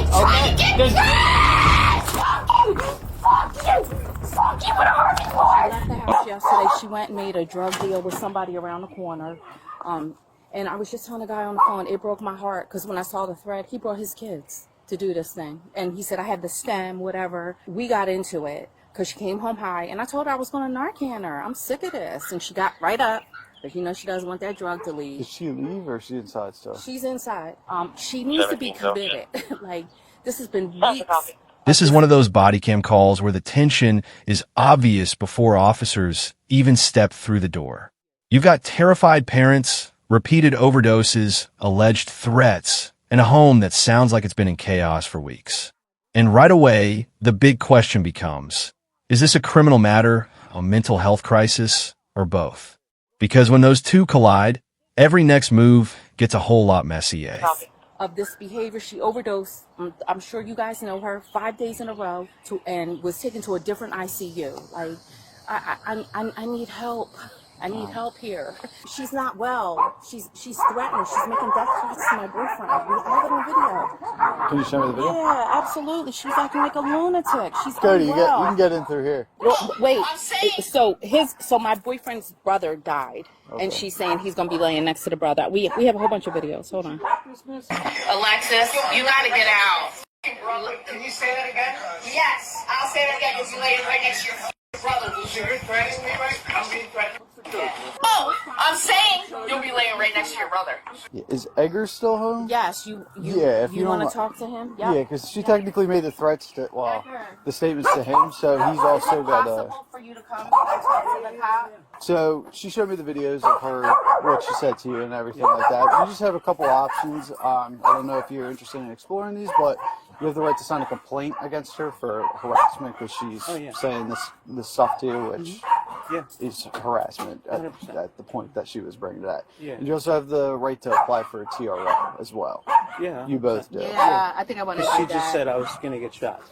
tried to get Fuck you with a Harvey Ward. She left the house yesterday. She went and made a drug deal with somebody around the corner. And I was just telling the guy on the phone, it broke my heart because when I saw the thread, he brought his kids to do this thing. And he said, I had the stem, whatever. We got into it because she came home high. And I told her I was going to Narcan her. I'm sick of this. And she got right up. But you know she doesn't want that drug to leave. Did she leave or is she inside still? She's inside. She needs to be committed. Like, this has been weeks. This is one of those body cam calls where the tension is obvious before officers even step through the door. You've got terrified parents, repeated overdoses, alleged threats, and a home that sounds like it's been in chaos for weeks. And right away, the big question becomes, is this a criminal matter, a mental health crisis, or both? Because when those two collide, every next move gets a whole lot messier. Of this behavior, she overdosed. I'm sure you guys know her. 5 days in a row, and was taken to a different ICU. Like, I need help. I need help here. She's not well. She's threatening. She's making death threats to my boyfriend. I have it on video. Can you show me the video? Yeah, absolutely. She was acting like a lunatic. She's Cody, you unwell. can get in through here. Well, wait. So my boyfriend's brother died, and she's saying he's gonna be laying next to the brother. We have a whole bunch of videos. Hold on. Alexis, you gotta get out. Can you say that again? Yes, I'll say that again because you're laying right next to your brother. You're threatening me, right? I'm being threatened. Oh, I'm saying you'll be laying right next to your brother. Is Edgar still home? Yes, you want to talk to him? Yeah, because she technically made the threats to, the statements to him, so he's also got a... for you to come and talk to the cop? So she showed me the videos of her, what she said to you and everything like that. You just have a couple options. I don't know if you're interested in exploring these, but you have the right to sign a complaint against her for harassment because she's saying this stuff to you, which is harassment at the point that she was bringing that. Yeah. And you also have the right to apply for a TRO as well. Yeah. You both do. Yeah, I think I want to do She that. just said I was going to get shot.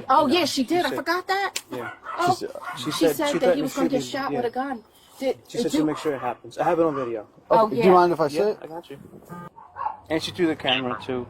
Oh, yeah, she did. I forgot that. Yeah. Oh, she said that he was going to get shot with a gun. She said she'll make sure it happens. I have it on video. Oh, yeah. Do you mind if I Yeah, sit? I got you. And she threw the camera, too.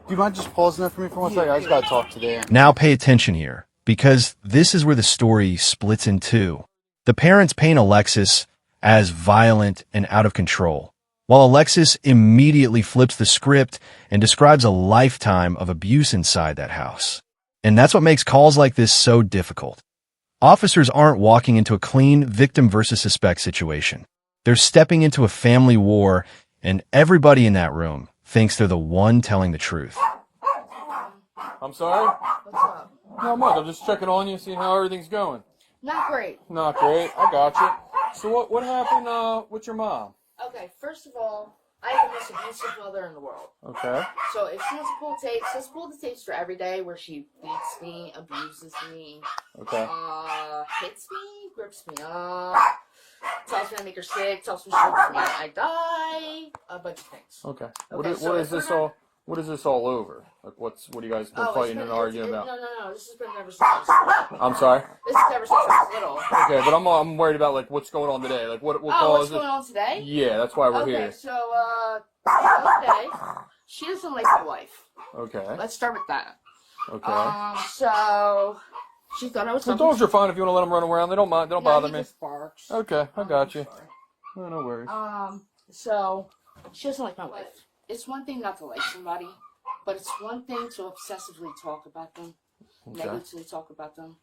Do you mind just pausing there for me for 1 second? I just got to talk to Dan. Now pay attention here, because this is where the story splits in two. The parents paint Alexis as violent and out of control, while Alexis immediately flips the script and describes a lifetime of abuse inside that house. And that's what makes calls like this so difficult. Officers aren't walking into a clean victim versus suspect situation. They're stepping into a family war, and everybody in that room thinks they're the one telling the truth. I'm sorry? What's up? Not much. I'm just checking on you, seeing how everything's going. Not great. Not great. I got you. So what happened with your mom? Okay, first of all, I have the most abusive mother in the world. Okay. So if she wants to pull tapes, let's pull the tapes for every day where she beats me, abuses me, Okay. hits me, grips me up, tells me I make her sick, tells me she hurts me, I die, a bunch of things. Okay. Okay, so What is this all over? Like what are you guys been fighting and arguing about? No, this has been ever since I was little. I'm sorry? This is ever since I was little. Okay, but I'm worried about like what's going on today. Like what what's caused going on today? Yeah, that's why we're Okay, here. so, the other day, she doesn't like my wife. Okay. Let's start with that. Okay. So, she thought I was The something. dogs are fine if you want to let them run around. They don't mind. They don't bother me. Just barks. Okay, I got you. No worries. So, she doesn't like my wife. It's one thing not to like somebody, but it's one thing to obsessively talk about them, negatively talk about them,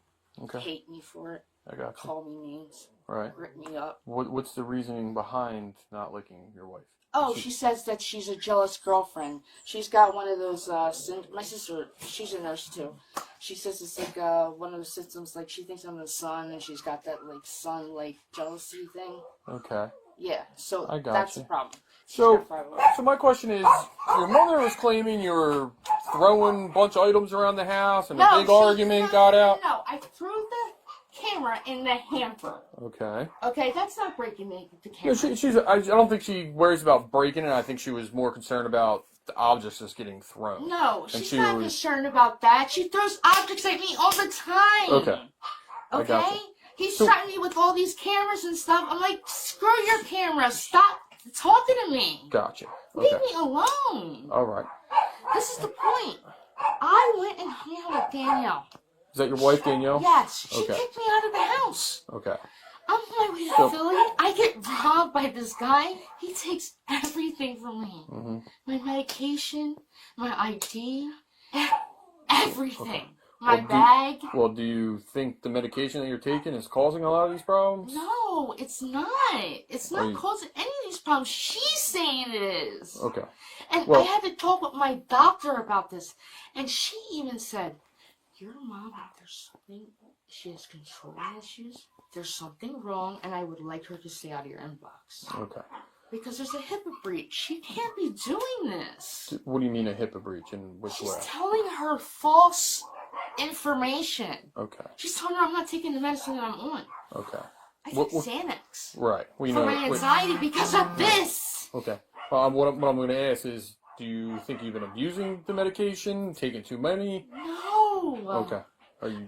hate me for it, I got you. call me names, Right. rip me up. What's the reasoning behind not liking your wife? Oh, she says that she's a jealous girlfriend. She's got one of those, my sister, she's a nurse too. She says it's like one of those symptoms, like she thinks I'm the son, and she's got that like son-like jealousy thing. Okay. Yeah, so I got that's you. the problem. So my question is, your mother was claiming you were throwing a bunch of items around the house, and a big argument got out. No, I threw the camera in the hamper. Okay. Okay, that's not breaking the No, camera. I don't think she worries about breaking it. I think she was more concerned about the objects just getting thrown. No, And she's she not was- concerned about that. She throws objects at me all the time. Okay. I Okay? gotcha. He's So- threatening me with all these cameras and stuff. I'm like, screw your camera. Stop talking to me. Gotcha. Leave Okay. me alone. All right. This is the point. I went and hung out with Danielle. Is that your wife, Danielle? Yes. She Okay. kicked me out of the house. Okay. I'm on my way to So- Philly. I get robbed by this guy. He takes everything from me. Mm-hmm. My medication, my ID, everything. Okay. My Well, bag. Well, do you think the medication that you're taking is causing a lot of these problems? No, it's not. It's Are not you- causing any of these problems. She's saying it is. Okay. And Well- I had to talk with my doctor about this. And she even said, your mom, there's something, she has control issues. There's something wrong, and I would like her to stay out of your inbox. Okay. Because there's a HIPAA breach. She can't be doing this. What do you mean a HIPAA breach in which She's way? telling her false information. Okay. She's telling her I'm not taking the medicine that I'm on. Okay. I take What- Xanax Right. We for know. my anxiety because of this. Okay. Well, what I'm going to ask is, do you think you've been abusing the medication, taking too many? No. Okay. Are you?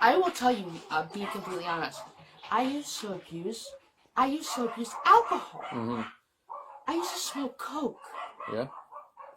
I will tell you, be completely honest. I used to abuse alcohol. Mm-hmm. I used to smoke coke. Yeah.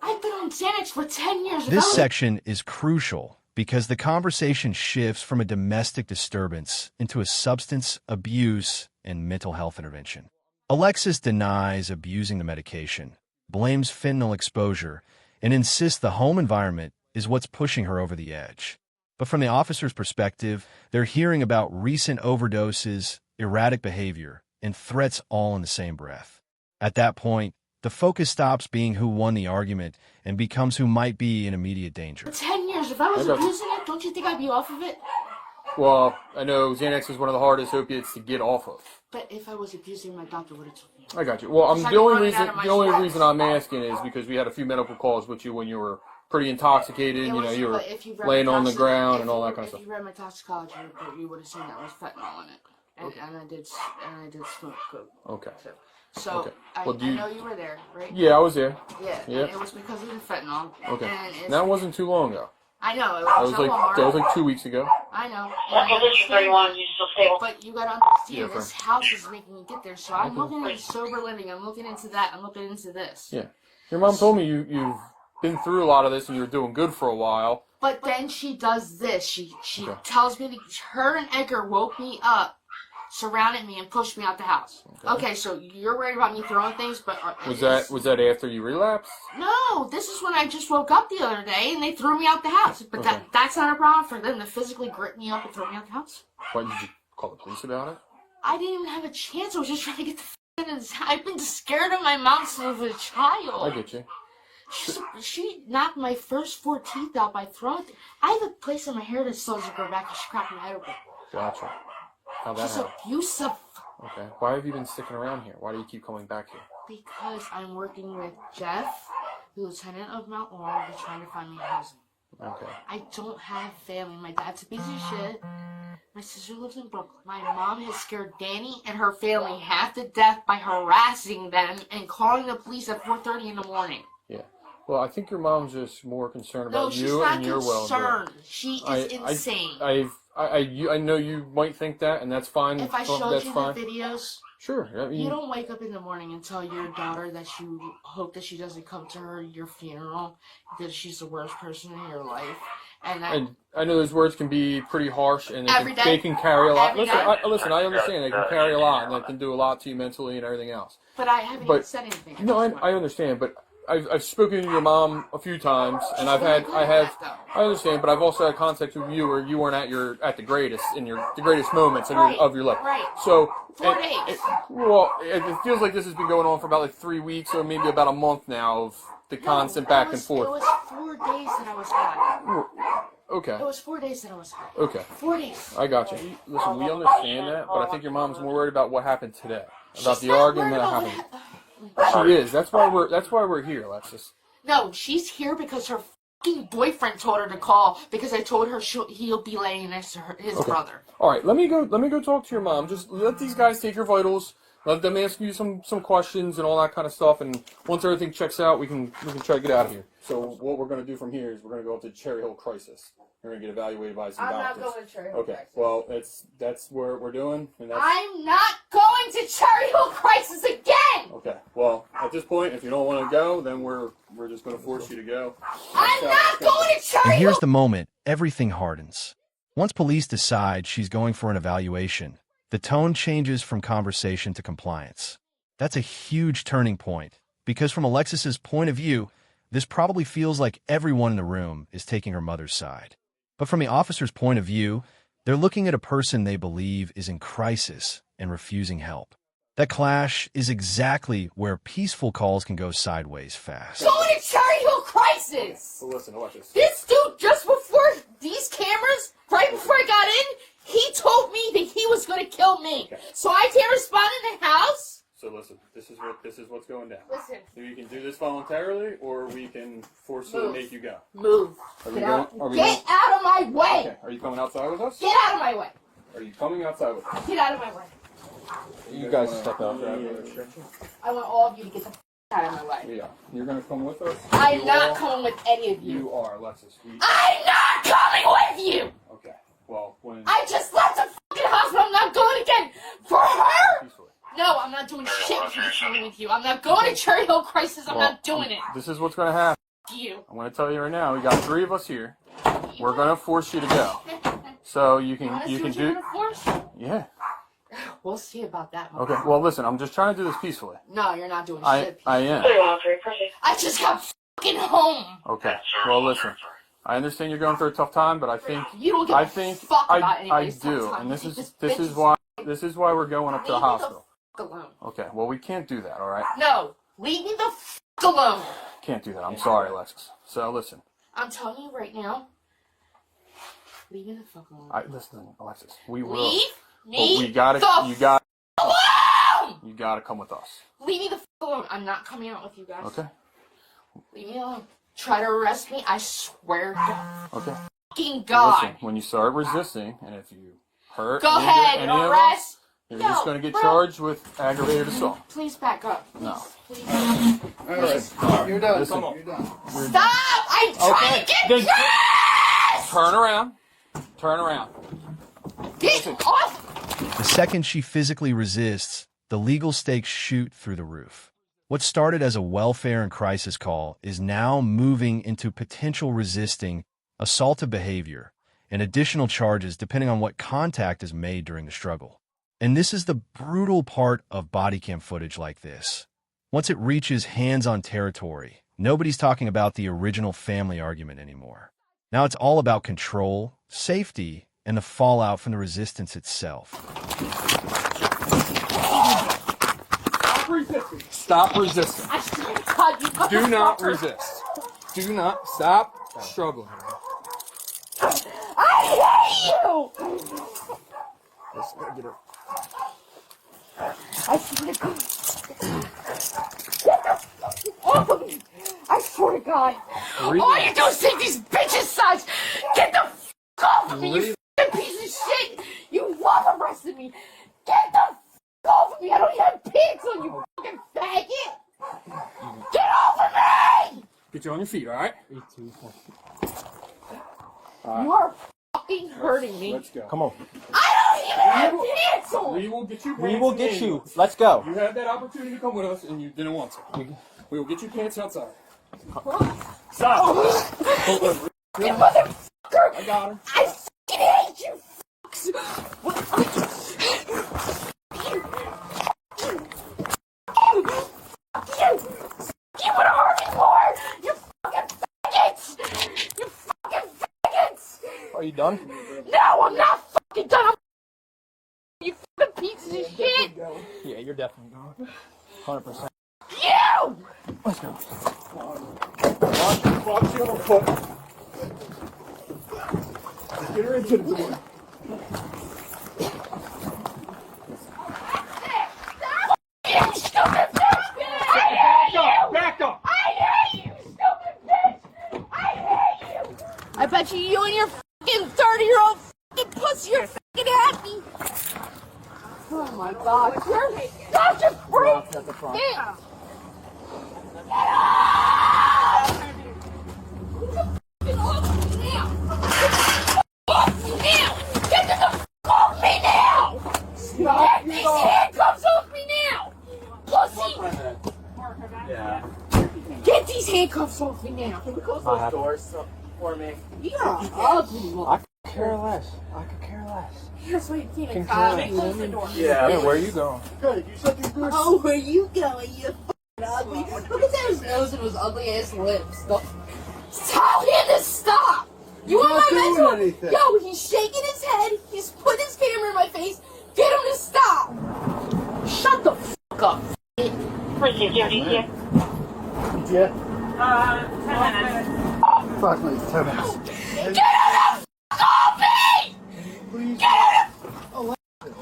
I've been on Xanax for 10 years. This section is crucial because the conversation shifts from a domestic disturbance into a substance abuse and mental health intervention. Alexis denies abusing the medication, blames fentanyl exposure, and insists the home environment is what's pushing her over the edge. But from the officer's perspective, they're hearing about recent overdoses, erratic behavior, and threats all in the same breath. At that point, the focus stops being who won the argument and becomes who might be in immediate danger. For 10 years. If I was abusing it, don't you think I'd be off of it? Well, I know Xanax is one of the hardest opiates to get off of. But if I was abusing, my doctor would have told me. I got you. Well, It's like the only running reason out of my the only strength. reason I'm asking is because we had a few medical calls with you when you were pretty intoxicated. You know, you were laying on the ground and all that kind of stuff. If you read my toxicology report, you would have seen that was fentanyl in it, and I did smoke coke. Okay. too. So Okay. Well, I know you were there, right? Yeah, I was there. Yeah. Yeah. And it was because of the fentanyl. Okay. And it's, That wasn't too long ago. I know. It That was was like 2 weeks ago. I know. Okay, this is 31. You still stable? But you gotta understand, Yeah, this house is making me get there. So I'm looking at sober living. I'm looking into that. I'm looking into this. Yeah. Your mom told me you've been through a lot of this and you're doing good for a while. But then she does this. She Okay. tells me her and Edgar woke me up, surrounded me, and pushed me out the house. Okay, so you're worried about me throwing things, but Was that after you relapsed? No, this is when I just woke up the other day and they threw me out the house. But Okay. that's not a problem for them to physically grip me up and throw me out the house. Why did you call the police about it? I didn't even have a chance. I was just trying to get the in his. I've been scared of my mom since I was a child. I get you. She knocked my first 4 teeth out by throwing. I have a place in my hair that still doesn't grow back because she cracked my head open. Gotcha. How'd that She's happen? abusive. Okay. Why have you been sticking around here? Why do you keep coming back here? Because I'm working with Jeff, the lieutenant of Mount Laurel. They're trying to find me housing. Okay. I don't have family. My dad's a piece of shit. My sister lives in Brooklyn. My mom has scared Danny and her family half to death by harassing them and calling the police at 4:30 in the morning. Yeah. Well, I think your mom's just more concerned No, about she's you not and your well-being. concerned. She is insane. I know you might think that, and that's fine. If I showed that's you fine. the videos, Sure. I mean, you don't wake up in the morning and tell your daughter that you hope that she doesn't come to your funeral, that she's the worst person in your life. And I know those words can be pretty harsh, and they can carry a lot. Every Listen, day. I understand they can carry a lot, and they can do a lot to you mentally and everything else. But I haven't even said anything. No, I understand, but I've spoken to your mom a few times, and I understand, but I've also had contact with you where you weren't at the greatest moments of your life. Right. So 4 days. It feels like this has been going on for about like 3 weeks or maybe about a month now of the constant back and forth. It was 4 days that I was high. Okay. It was 4 days that I was high. Okay. 4 days. I got you. Listen, we understand that, but I think your mom's more worried about what happened today, about the argument that happened. She is. That's why we're here, Alexis. No, she's here because her fucking boyfriend told her to call because I told her he'll be laying next to his brother. All right, let me go talk to your mom. Just let these guys take your vitals. Let them ask you some questions and all that kind of stuff. And once everything checks out, we can try to get out of here. So what we're going to do from here is we're going to go up to Cherry Hill Crisis. We're going to get evaluated by some doctors. I'm not going to Cherry Hill Crisis. Okay, well, that's what we're doing. And that's... I'm not going to Cherry Hill Crisis again! Okay, well, at this point, if you don't want to go, then we're just going to force you to go. I'm not going to Cherry Hill! And here's the moment everything hardens. Once police decide she's going for an evaluation, the tone changes from conversation to compliance. That's a huge turning point, because from Alexis's point of view, this probably feels like everyone in the room is taking her mother's side. But from the officer's point of view, they're looking at a person they believe is in crisis and refusing help. That clash is exactly where peaceful calls can go sideways fast. Going to Cherry Hill Crisis! So listen, watch this. This dude, just before these cameras, right before I got in, he told me that he was going to kill me. Okay. So I can't respond in the house? So listen, this is what's going down. Listen. You can do this voluntarily, or we can forcefully make you go. Move. Are we Get going? out. Are we Get going? out of my way! Okay. Are you coming outside with us? Get out of my way! Are you coming outside with us? Get out of my way. You guys step out. I want all of you to get the out of my way. Yeah. You're gonna come with us? I'm not coming with any of you. You are, Alexis. I'm not coming with you! Okay. Well, when... I just left the fucking hospital. I'm not going again. For her? Peacefully. No, I'm not doing shit with you. I'm not going to Cherry Hill Crisis. I'm not doing it. This is what's gonna happen. You. I'm gonna tell you right now. We got 3 of us here. We're gonna force you to go. So you can do. Yeah. We'll see about that. Okay. Well, listen. I'm just trying to do this peacefully. No, you're not doing shit. I am. I just got fucking home. Okay. Well, listen. I understand you're going through a tough time, but I think You don't give a fuck about anybody's tough do, time. and this You is think this is why we're going up to the hospital. Leave me the fuck alone. Okay. Well, we can't do that. All right. No, leave me the fuck alone. Can't do that. I'm sorry, Alexis. So listen. I'm telling you right now. Leave me the fuck alone. Listen, Alexis. We will. Leave But me we gotta. the You got. alone. You gotta come with us. Leave me the fuck alone. I'm not coming out with you guys. Okay. Leave me alone. Try to arrest me. I swear to Okay. fucking God. Listen, when you start resisting, and if you hurt Go ahead, any of us, arrest. you're No, just going to get bro. charged with aggravated assault. Please back up. Please, No. please. All right, you're done. Listen. You're done. Stop! I'm trying to get dressed! Turn around. Turn around. Get off! The second she physically resists, the legal stakes shoot through the roof. What started as a welfare and crisis call is now moving into potential resisting, assaultive behavior, and additional charges depending on what contact is made during the struggle. And this is the brutal part of bodycam footage like this. Once it reaches hands-on territory, nobody's talking about the original family argument anymore. Now it's all about control, safety, and the fallout from the resistance itself. Stop resisting. I swear to God, you Do not motherfucker. resist. Do not stop struggling. I hate you! I swear to God. Get the fuck off of me! I swear to God. All you do is take these bitches' sides. Get the fuck off of me, you fucking piece of shit! You love arresting me. Get the fuck off of me! I don't even have pants on, you fucking faggot! Get off of me! Get you on your feet, all right? You are fucking hurting me. Let's go. Come on. I don't even have pants on! We will get you. We pants will in get the you. ambulance. Let's go. You had that opportunity to come with us, and you didn't want to. We will get you pants outside. Stop. You motherfucker! I got her. I fucking hate you! You wanna hurt me more? You fucking faggots! You fucking faggots! Are you done? No, I'm not fucking done! You fucking pieces of shit! Yeah, you're definitely gone. 100%. You! Let's go. Watch your foot. Get her into the door. You stupid bitch! I hate you! Back up. I hate you, stupid bitch! I hate I bet you and your fucking 30-year-old fucking pussy are fucking happy. Oh my God, you're such a freak. Yeah. Get up! Get off me now! Off me now! Get the fuck off me now! Get these handcuffs off me now! Pussy! Yeah. Get these handcuffs off me now! Can we close those doors for me? You're ugly, I could care less. Here's what you can't close the door. Yeah. Hey, where are you going? Good. You shut these doors. Oh, where you going, you fucking ugly? Look at his nose and his ugly ass lips. Tell him to stop! You want my mental? Anything. Yo, he's shaking his head. He's putting his camera in my face. Get him to stop! Shut the fuck up. Yeah. 10 minutes. Approximately 10 minutes. Get him the fuck off me! Please. Get him the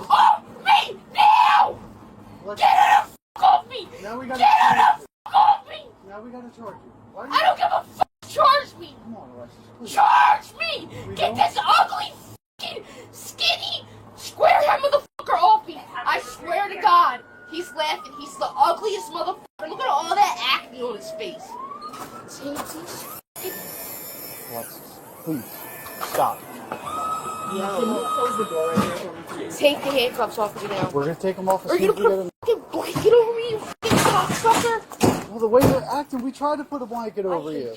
off me now! Get him the fuck off me! Now we gotta Get him the fuck off me! Now we gotta charge you. Why I don't give a fuck. Charge me! Come on, Alexis. Please. Charge me! Get this ugly, fucking, skinny, square-head motherfucker off me! I swear to God, he's laughing. He's the ugliest motherfucker. Look at all that acne on his face. Alexis, please. Stop. Close the door right here. Take the handcuffs off of me now. We're gonna take them off as Are soon you as we gonna get put a fucking blanket over me, you fucking cocksucker? Well, the way you're acting, we tried to put a blanket over you.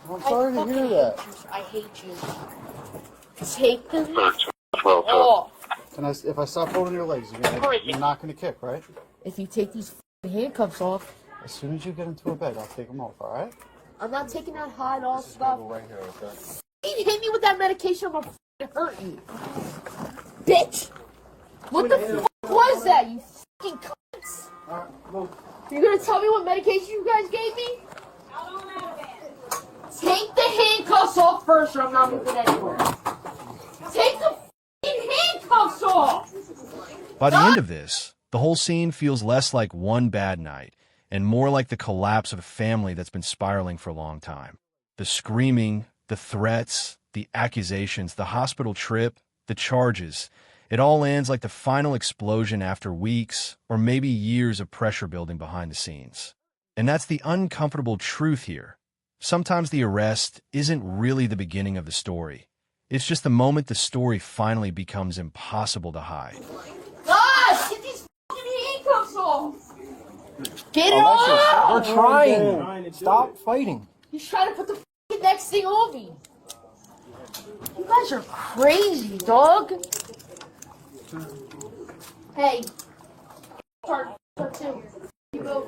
I'm sorry to hear that. I hate you. Take them off. Can if I stop holding your legs, you're not gonna kick, right? If you take these fucking handcuffs off, As soon as you get into a bed, I'll take them off, all right? I'm not taking that hide off stuff. Right here, okay? You hit me with that medication, I'm gonna fucking hurt you. Bitch! What the fuck was that, you fucking cunts? You gonna tell me what medication you guys gave me? Take the handcuffs off first, or I'm not moving anywhere. Take the fucking handcuffs off! By the end of this, the whole scene feels less like one bad night and more like the collapse of a family that's been spiraling for a long time. The screaming, the threats, the accusations, the hospital trip, the charges, it all ends like the final explosion after weeks or maybe years of pressure building behind the scenes. And that's the uncomfortable truth here. Sometimes the arrest isn't really the beginning of the story. It's just the moment the story finally becomes impossible to hide. Guys, get these fucking handcuffs off! Get it Alexis, off! we're trying. Stop fighting. He's trying to put the fucking next thing on me. You guys are crazy, dog. Hey. Part two. You go.